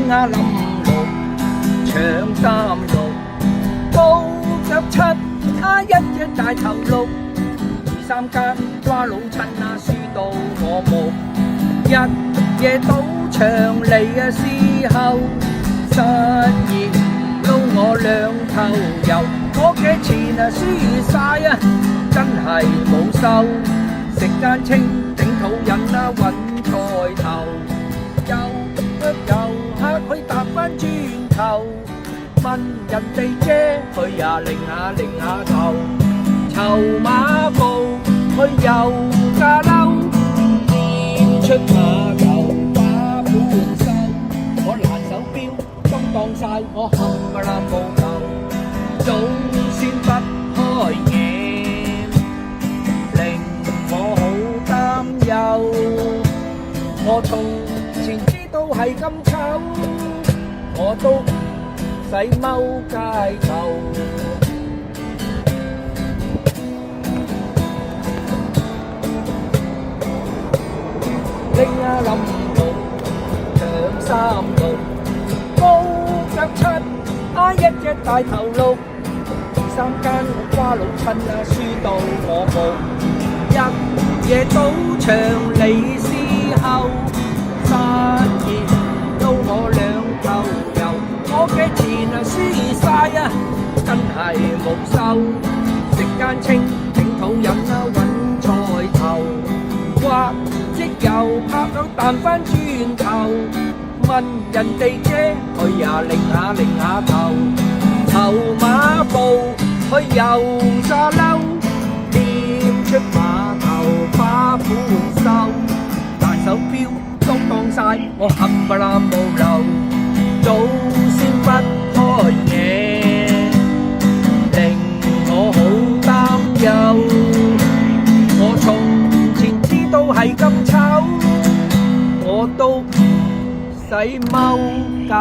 拎啊冧六，長衫六，高腳七一隻大頭六，二三間瓜老襯輸到我木，一夜賭場嚟時候，實現撈我兩頭油，我嘅錢輸晒真係冇收，食間清頂肚癮揾菜頭，又嚇佢搭返轉頭，問人哋啫，佢擰下頭，籌碼步佢又架嬲，掂出碼頭把本收，我爛手錶金當晒，我冚唪唥冇頭，早先不開眼，令我好擔憂。我從前知道係咁醜，我都唔使踎街頭。拎啊冧六，長衫六，高腳七一隻大頭六，二三間瓜老襯輸到我木，一夜賭場嚟時候，實現到我兩頭油，我嘅錢輸晒真係冇收，食間清頂肚癮揾菜頭，或者又拍到彈返轉頭，問人哋啫，佢擰下頭，籌碼步佢又沙嬲，掂出碼頭把本收，爛手錶都當晒，我冚唪唥冇留，早先不開眼，令我好擔憂。我從前知道係咁醜，我都唔使踎街